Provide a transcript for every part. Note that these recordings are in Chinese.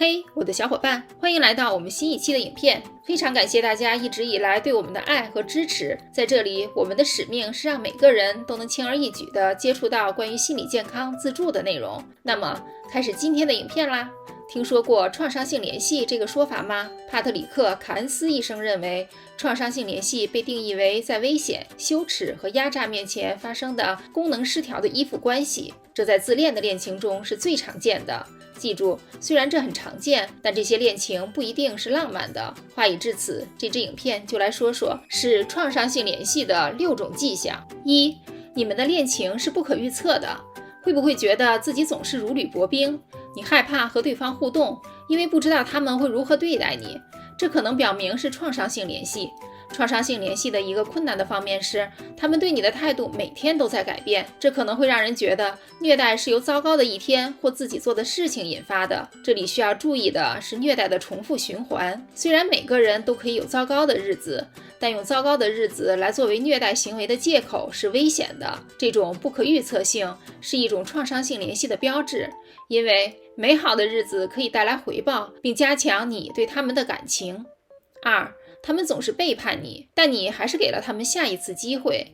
嘿，我的小伙伴，欢迎来到我们新一期的影片。非常感谢大家一直以来对我们的爱和支持。在这里，我们的使命是让每个人都能轻而易举地接触到关于心理健康自助的内容。那么，开始今天的影片啦。听说过创伤性联系这个说法吗？帕特里克·卡恩斯医生认为，创伤性联系被定义为在危险、羞耻和压榨面前发生的功能失调的依附关系。这在自恋的恋情中是最常见的。记住，虽然这很常见，但这些恋情不一定是浪漫的。话已至此，这支影片就来说说是创伤性联系的6种迹象。1. 你们的恋情是不可预测的。会不会觉得自己总是如履薄冰？你害怕和对方互动，因为不知道他们会如何对待你。这可能表明是创伤性联系。创伤性联系的一个困难的方面是，他们对你的态度每天都在改变，这可能会让人觉得虐待是由糟糕的一天或自己做的事情引发的。这里需要注意的是虐待的重复循环。虽然每个人都可以有糟糕的日子，但用糟糕的日子来作为虐待行为的借口是危险的。这种不可预测性是一种创伤性联系的标志，因为美好的日子可以带来回报，并加强你对他们的感情。2. 他们总是背叛你，但你还是给了他们下一次机会。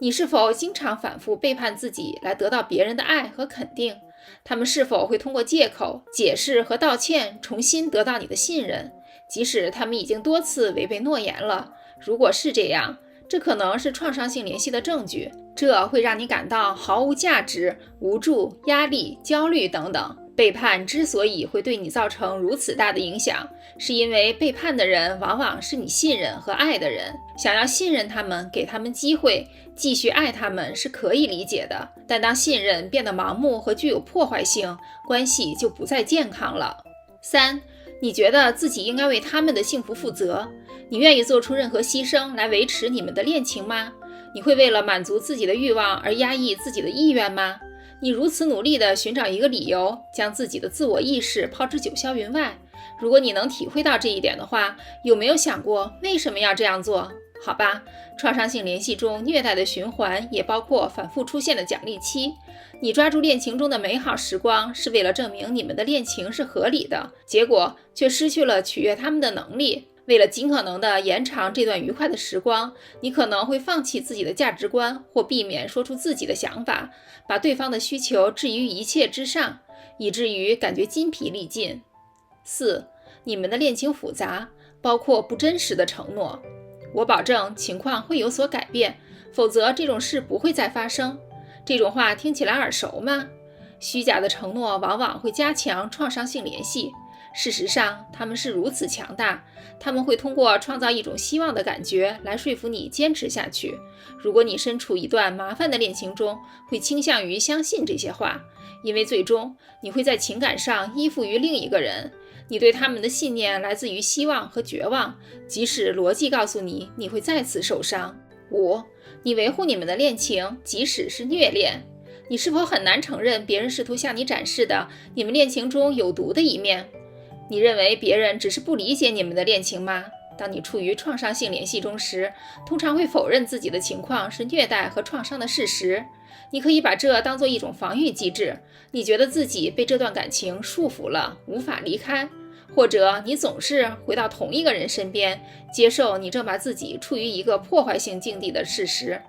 你是否经常反复背叛自己来得到别人的爱和肯定？他们是否会通过借口、解释和道歉重新得到你的信任，即使他们已经多次违背诺言了？如果是这样，这可能是创伤性联系的证据，这会让你感到毫无价值、无助、压力、焦虑等等。背叛之所以会对你造成如此大的影响，是因为背叛的人往往是你信任和爱的人。想要信任他们，给他们机会，继续爱他们是可以理解的。但当信任变得盲目和具有破坏性，关系就不再健康了。3. 你觉得自己应该为他们的幸福负责？你愿意做出任何牺牲来维持你们的恋情吗？你会为了满足自己的欲望而压抑自己的意愿吗？你如此努力地寻找一个理由，将自己的自我意识抛之九霄云外。如果你能体会到这一点的话，有没有想过为什么要这样做？好吧，创伤性联系中虐待的循环也包括反复出现的奖励期。你抓住恋情中的美好时光，是为了证明你们的恋情是合理的，结果却失去了取悦他们的能力。为了尽可能地延长这段愉快的时光，你可能会放弃自己的价值观，或避免说出自己的想法，把对方的需求置于一切之上，以至于感觉筋疲力尽。4. 你们的恋情复杂，包括不真实的承诺。我保证情况会有所改变，否则这种事不会再发生。这种话听起来耳熟吗？虚假的承诺往往会加强创伤性联系。事实上，他们是如此强大，他们会通过创造一种希望的感觉来说服你坚持下去。如果你身处一段麻烦的恋情中，会倾向于相信这些话，因为最终你会在情感上依附于另一个人。你对他们的信念来自于希望和绝望，即使逻辑告诉你你会再次受伤。5. 你维护你们的恋情，即使是虐恋。你是否很难承认别人试图向你展示的你们恋情中有毒的一面？你认为别人只是不理解你们的恋情吗？当你处于创伤性联系中时，通常会否认自己的情况是虐待和创伤的事实。你可以把这当作一种防御机制，你觉得自己被这段感情束缚了，无法离开，或者你总是回到同一个人身边，接受你正把自己处于一个破坏性境地的事实。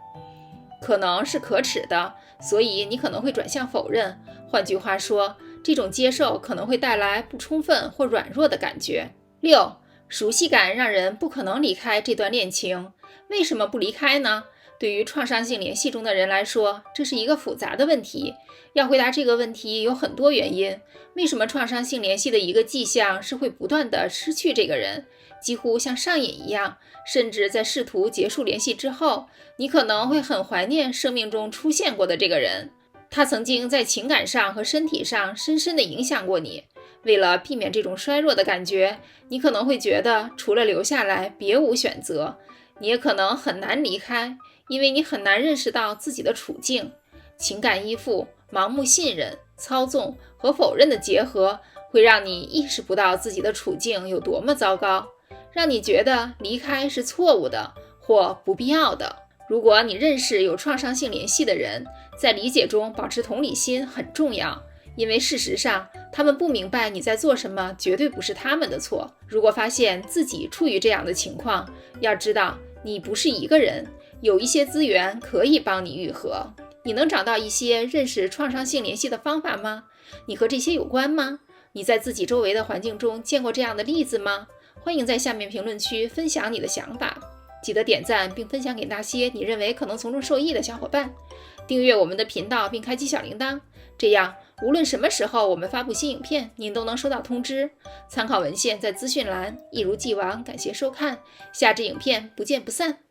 可能是可耻的，所以你可能会转向否认。换句话说，这种接受可能会带来不充分或软弱的感觉。6. 熟悉感让人不可能离开这段恋情。为什么不离开呢？对于创伤性联系中的人来说，这是一个复杂的问题。要回答这个问题有很多原因。为什么创伤性联系的一个迹象是会不断地失去这个人，几乎像上瘾一样，甚至在试图结束联系之后，你可能会很怀念生命中出现过的这个人。他曾经在情感上和身体上深深地影响过你。为了避免这种衰弱的感觉，你可能会觉得除了留下来别无选择。你也可能很难离开，因为你很难认识到自己的处境。情感依附、盲目信任、操纵和否认的结合，会让你意识不到自己的处境有多么糟糕，让你觉得离开是错误的或不必要的。如果你认识有创伤性联系的人，在理解中保持同理心很重要，因为事实上，他们不明白你在做什么，绝对不是他们的错。如果发现自己处于这样的情况，要知道你不是一个人，有一些资源可以帮你愈合。你能找到一些认识创伤性联系的方法吗？你和这些有关吗？你在自己周围的环境中见过这样的例子吗？欢迎在下面评论区分享你的想法。记得点赞并分享给那些你认为可能从中受益的小伙伴。订阅我们的频道并开启小铃铛，这样无论什么时候我们发布新影片，您都能收到通知。参考文献在资讯栏。一如既往，感谢收看，下支影片不见不散。